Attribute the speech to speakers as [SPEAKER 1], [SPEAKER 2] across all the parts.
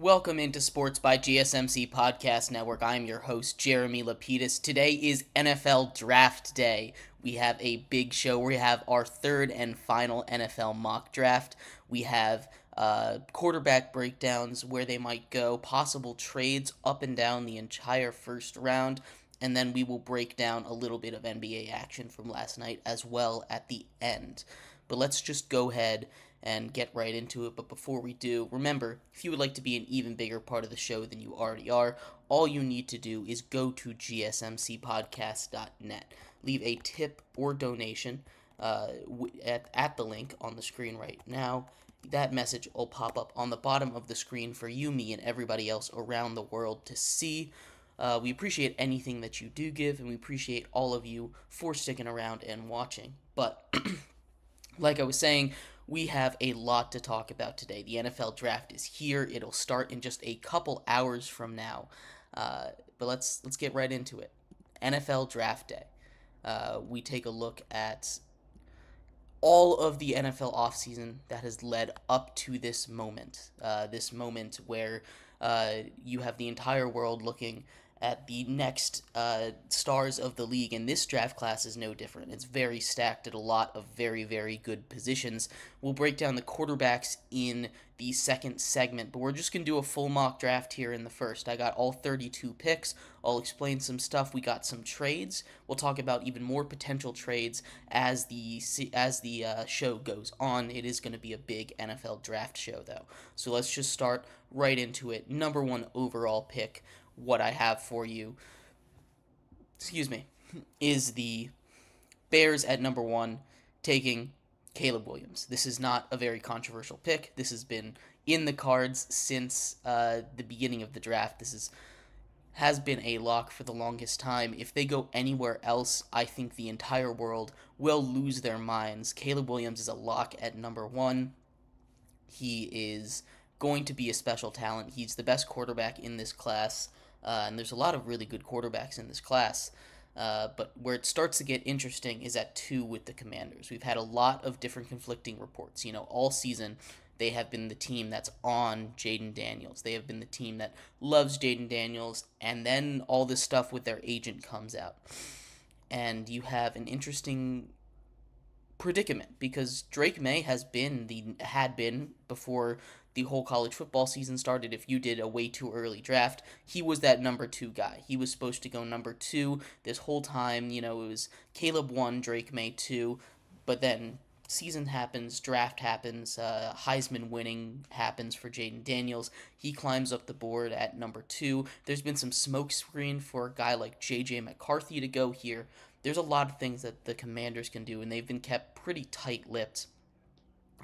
[SPEAKER 1] Welcome into Sports by GSMC Podcast Network. I'm your host, Jeremy Lapidus. Today is NFL Draft Day. We have a big show. We have our third and final NFL mock draft. We have quarterback breakdowns, where they might go, possible trades up and down the entire first round, and then we will break down a little bit of NBA action from last night as well at the end. But let's just go ahead and get right into it. But before we do, remember, if you would like to be an even bigger part of the show than you already are, all you need to do is go to gsmcpodcast.net. Leave a tip or donation at the link on the screen right now. That message will pop up on the bottom of the screen for you, me, and everybody else around the world to see. We appreciate anything that you do give, and we appreciate all of you for sticking around and watching. But like I was saying, we have a lot to talk about today. The NFL Draft is here. It'll start in just a couple hours from now. But let's get right into it. NFL Draft Day. We take a look at all of the NFL offseason that has led up to this moment. This moment where you have the entire world looking at the next stars of the league, and this draft class is no different. It's very stacked at a lot of very, very good positions. We'll break down the quarterbacks in the second segment, but we're just going to do a full mock draft here in the first. I got all 32 picks. I'll explain some stuff. We got some trades. We'll talk about even more potential trades as the show goes on. It is going to be a big NFL draft show, though. So let's just start right into it. Number one overall pick, what I have for you, is the Bears at number one, taking Caleb Williams. This is not a very controversial pick. This has been in the cards since the beginning of the draft. This has been a lock for the longest time. If they go anywhere else, I think the entire world will lose their minds. Caleb Williams is a lock at number one. He is going to be a special talent. He's the best quarterback in this class. And there's a lot of really good quarterbacks in this class. But where it starts to get interesting is at 2 with the Commanders. We've had a lot of different conflicting reports. All season they have been the team that's on Jaden Daniels. They have been the team that loves Jaden Daniels. And then all this stuff with their agent comes out. And you have an interesting predicament, because Drake May had been before the whole college football season started. If you did a way too early draft, he was that number 2 guy. He was supposed to go number 2 this whole time. It was Caleb 1, Drake May 2, but then season happens, draft happens, Heisman winning happens for Jaden Daniels. He climbs up the board at number 2. There's been some smokescreen for a guy like J.J. McCarthy to go here. There's a lot of things that the Commanders can do, and they've been kept pretty tight-lipped.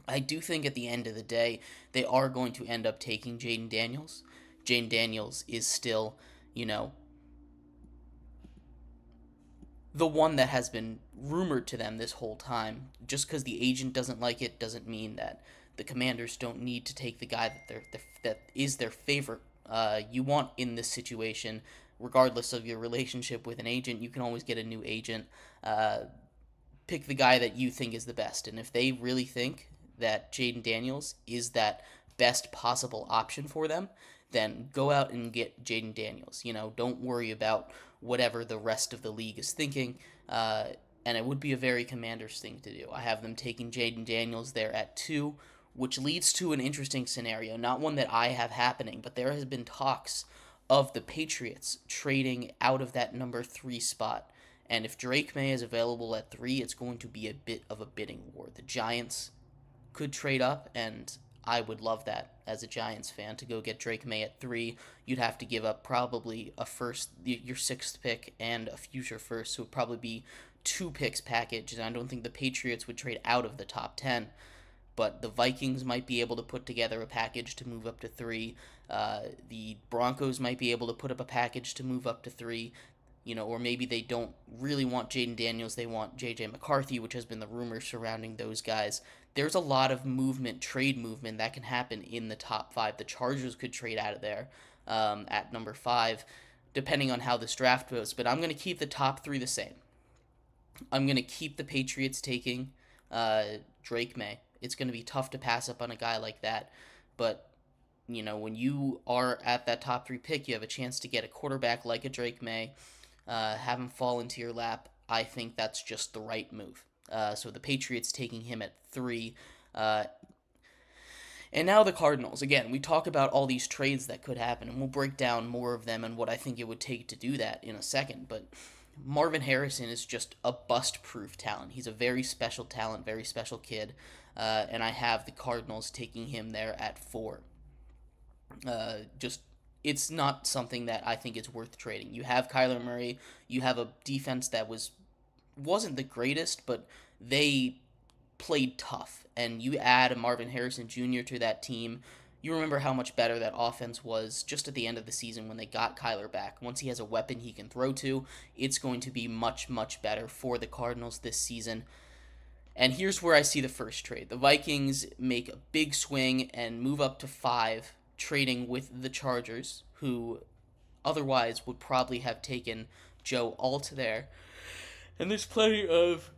[SPEAKER 1] I do think at the end of the day, they are going to end up taking Jaden Daniels. Jaden Daniels is still, the one that has been rumored to them this whole time. Just because the agent doesn't like it doesn't mean that the Commanders don't need to take the guy that is their favorite. You want in this situation, regardless of your relationship with an agent, you can always get a new agent. Pick the guy that you think is the best. And if they really think that Jaden Daniels is that best possible option for them, then go out and get Jaden Daniels. Don't worry about whatever the rest of the league is thinking. And it would be a very Commanders thing to do. I have them taking Jaden Daniels there at 2, which leads to an interesting scenario. Not one that I have happening, but there has been talks of the Patriots trading out of that number 3 spot. And if Drake May is available at 3, it's going to be a bit of a bidding war. The Giants could trade up, and I would love that as a Giants fan to go get Drake May at 3. You'd have to give up probably a first, your 6th pick, and a future first, so it would probably be 2 picks package. And I don't think the Patriots would trade out of the top 10, but the Vikings might be able to put together a package to move up to 3. The Broncos might be able to put up a package to move up to 3. Or maybe they don't really want Jaden Daniels, they want J.J. McCarthy, which has been the rumor surrounding those guys. There's a lot of trade movement that can happen in the top 5. The Chargers could trade out of there at number 5, depending on how this draft goes. But I'm going to keep the top 3 the same. I'm going to keep the Patriots taking Drake May. It's going to be tough to pass up on a guy like that. But when you are at that top 3 pick, you have a chance to get a quarterback like a Drake May, have him fall into your lap. I think that's just the right move. So the Patriots taking him at 3. And now the Cardinals. Again, we talk about all these trades that could happen, and we'll break down more of them and what I think it would take to do that in a second. But Marvin Harrison is just a bust-proof talent. He's a very special talent, very special kid, and I have the Cardinals taking him there at 4. It's not something that I think is worth trading. You have Kyler Murray. You have a defense that wasn't the greatest, but they played tough. And you add a Marvin Harrison Jr. to that team. You remember how much better that offense was just at the end of the season when they got Kyler back. Once he has a weapon he can throw to, it's going to be much, much better for the Cardinals this season. And here's where I see the first trade. The Vikings make a big swing and move up to 5, trading with the Chargers, who otherwise would probably have taken Joe Alt there. And there's plenty of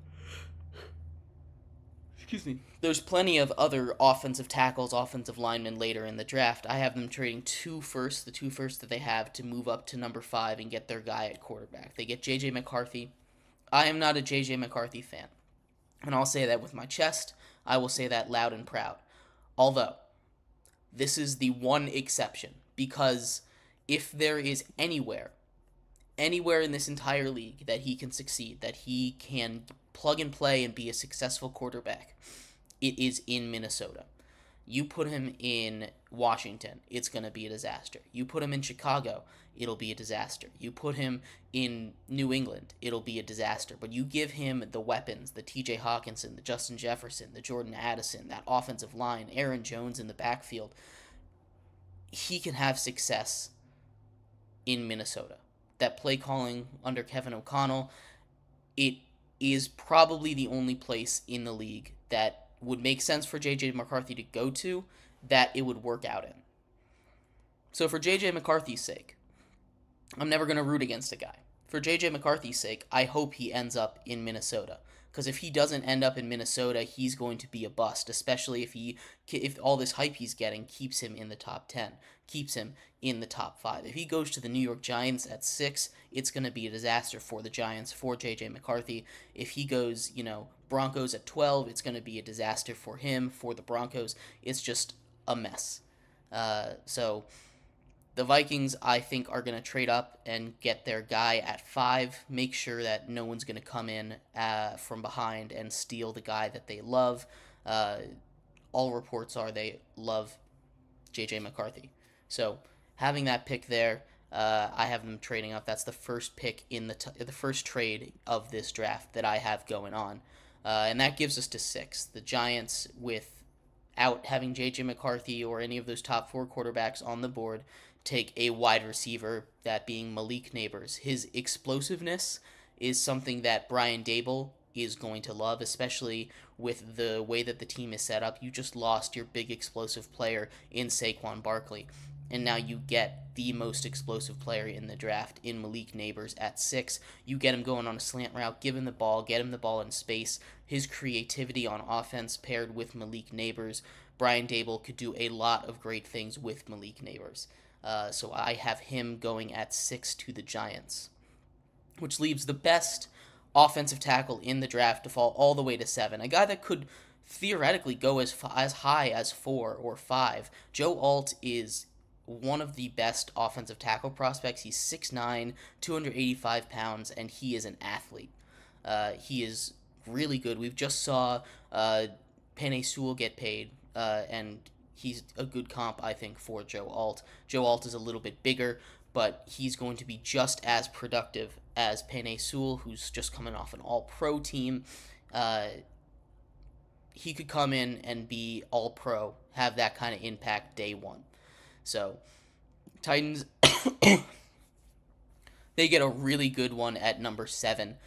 [SPEAKER 1] other offensive tackles, offensive linemen later in the draft. I have them trading 2 firsts, the 2 firsts that they have, to move up to number 5 and get their guy at quarterback. They get J.J. McCarthy. I am not a J.J. McCarthy fan, and I'll say that with my chest. I will say that loud and proud. Although, this is the one exception, because if there is anywhere in this entire league that he can succeed, that he can plug and play and be a successful quarterback, it is in Minnesota. You put him in Washington, it's going to be a disaster. You put him in Chicago, it'll be a disaster. You put him in New England, it'll be a disaster. But you give him the weapons, the TJ Hawkinson, the Justin Jefferson, the Jordan Addison, that offensive line, Aaron Jones in the backfield, he can have success in Minnesota. That play calling under Kevin O'Connell, it is probably the only place in the league that would make sense for J.J. McCarthy to go to, that it would work out in. So for J.J. McCarthy's sake, I'm never going to root against a guy. For J.J. McCarthy's sake, I hope he ends up in Minnesota. Because if he doesn't end up in Minnesota, he's going to be a bust, especially if all this hype he's getting keeps him in the top 10, keeps him in the top 5. If he goes to the New York Giants at 6, it's going to be a disaster for the Giants, for J.J. McCarthy. If he goes, Broncos at 12, it's going to be a disaster for him, for the Broncos. It's just a mess. So the Vikings, I think, are going to trade up and get their guy at 5, make sure that no one's going to come in from behind and steal the guy that they love. All reports are they love J.J. McCarthy. So having that pick there, I have them trading up. That's the first pick in the first trade of this draft that I have going on. And that gives us to 6. The Giants, without having J.J. McCarthy or any of those top 4 quarterbacks on the board, take a wide receiver, that being Malik Neighbors. His explosiveness is something that Brian Daboll is going to love, especially with the way that the team is set up. You just lost your big explosive player in Saquon Barkley, and now you get the most explosive player in the draft in Malik Neighbors at 6. You get him going on a slant route, give him the ball, get him the ball in space. His creativity on offense paired with Malik Neighbors, Brian Daboll could do a lot of great things with Malik Neighbors. So I have him going at 6 to the Giants, which leaves the best offensive tackle in the draft to fall all the way to 7. A guy that could theoretically go as high as 4 or 5. Joe Alt is one of the best offensive tackle prospects. He's 6'9", 285 pounds, and he is an athlete. He is really good. We've just saw Penei Sewell get paid, and he's a good comp, I think, for Joe Alt. Joe Alt is a little bit bigger, but he's going to be just as productive as Penei Sewell, who's just coming off an all-pro team. He could come in and be all-pro, have that kind of impact day one. So, Titans, they get a really good one at number 7.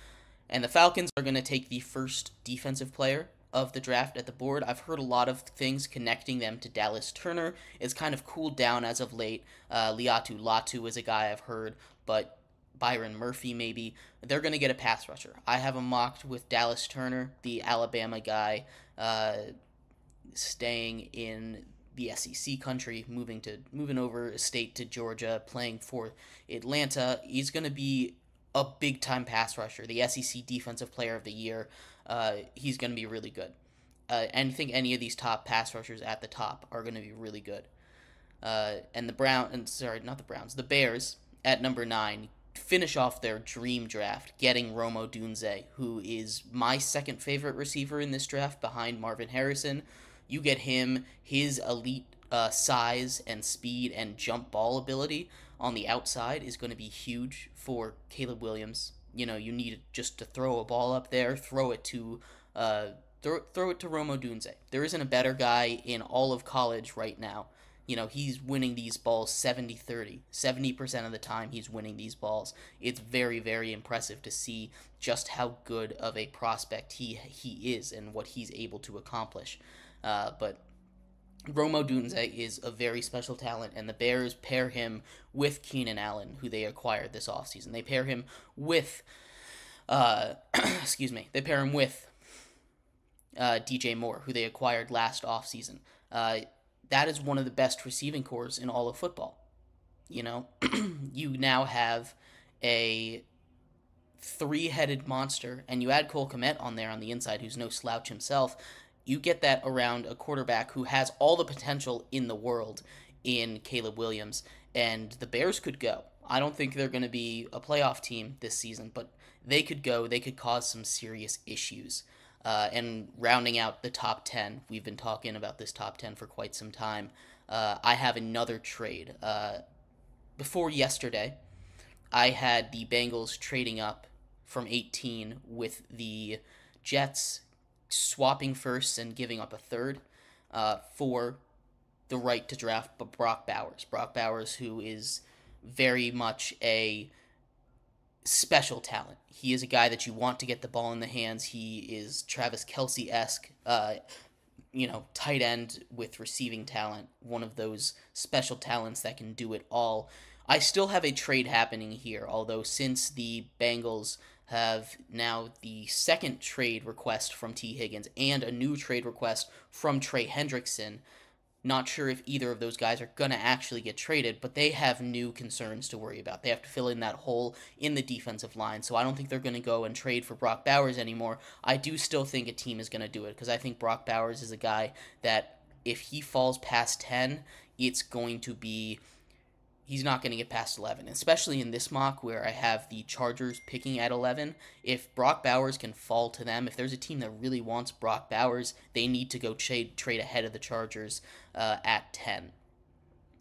[SPEAKER 1] And the Falcons are going to take the first defensive player of the draft at the board. I've heard a lot of things connecting them to Dallas Turner. It's kind of cooled down as of late. Liatu Latu is a guy I've heard, but Byron Murphy maybe. They're going to get a pass rusher. I have him mocked with Dallas Turner, the Alabama guy, staying in the SEC country, moving over a state to Georgia, playing for Atlanta. He's going to be a big time pass rusher, the SEC Defensive Player of the Year. He's going to be really good. And I think any of these top pass rushers at the top are going to be really good. And the Bears at number 9 finish off their dream draft, getting Rome Odunze, who is my second favorite receiver in this draft behind Marvin Harrison. You get him, his elite size and speed and jump ball ability on the outside is going to be huge for Caleb Williams. You need just to throw a ball up there, throw it to Rome Odunze. There isn't a better guy in all of college right now. He's winning these balls 70-30. 70% of the time he's winning these balls. It's very, very impressive to see just how good of a prospect he is and what he's able to accomplish. But Rome Odunze is a very special talent, and the Bears pair him with Keenan Allen, who they acquired this offseason. They pair him with, DJ Moore, who they acquired last offseason. That is one of the best receiving cores in all of football. You now have a 3-headed monster, and you add Cole Kmet on there on the inside, who's no slouch himself. You get that around a quarterback who has all the potential in the world in Caleb Williams, and the Bears could go. I don't think they're going to be a playoff team this season, but they could go. They could cause some serious issues. And rounding out the top 10, we've been talking about this top 10 for quite some time. I have another trade. Before yesterday, I had the Bengals trading up from 18 with the Jets, swapping firsts and giving up a third for the right to draft Brock Bowers. Brock Bowers, who is very much a special talent. He is a guy that you want to get the ball in the hands. He is Travis Kelce-esque, tight end with receiving talent. One of those special talents that can do it all. I still have a trade happening here, although since the Bengals have now the second trade request from T. Higgins and a new trade request from Trey Hendrickson, not sure if either of those guys are going to actually get traded, but they have new concerns to worry about. They have to fill in that hole in the defensive line, so I don't think they're going to go and trade for Brock Bowers anymore. I do still think a team is going to do it, because I think Brock Bowers is a guy that if he falls past 10, it's going to be... he's not going to get past 11, especially in this mock where I have the Chargers picking at 11. If Brock Bowers can fall to them, if there's a team that really wants Brock Bowers, they need to go trade ahead of the Chargers at 10.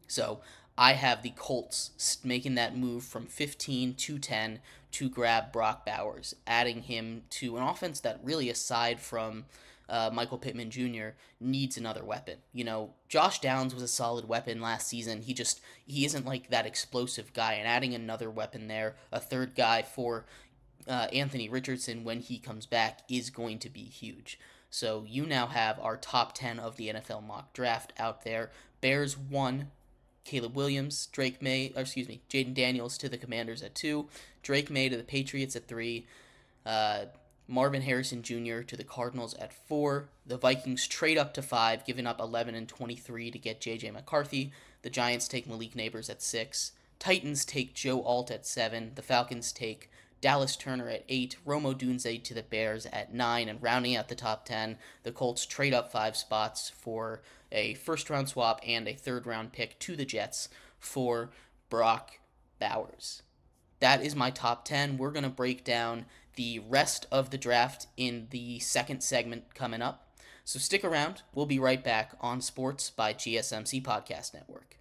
[SPEAKER 1] So I have the Colts making that move from 15 to 10 to grab Brock Bowers, adding him to an offense that really, aside from Michael Pittman Jr., needs another weapon. Josh Downs was a solid weapon last season. He isn't like that explosive guy, and adding another weapon there, a third guy for Anthony Richardson when he comes back, is going to be huge. So you now have our top 10 of the NFL mock draft out there. Bears 1, Caleb Williams, Jaden Daniels to the Commanders at 2, Drake May to the Patriots at 3, Marvin Harrison Jr. to the Cardinals at 4. The Vikings trade up to 5, giving up 11 and 23 to get J.J. McCarthy. The Giants take Malik Neighbors at 6. Titans take Joe Alt at 7. The Falcons take Dallas Turner at 8. Rome Odunze to the Bears at 9. And rounding out the top 10, the Colts trade up 5 spots for a first-round swap and a third-round pick to the Jets for Brock Bowers. That is my top 10. We're going to break down the rest of the draft in the second segment coming up. So stick around. We'll be right back on Sports by GSMC Podcast Network.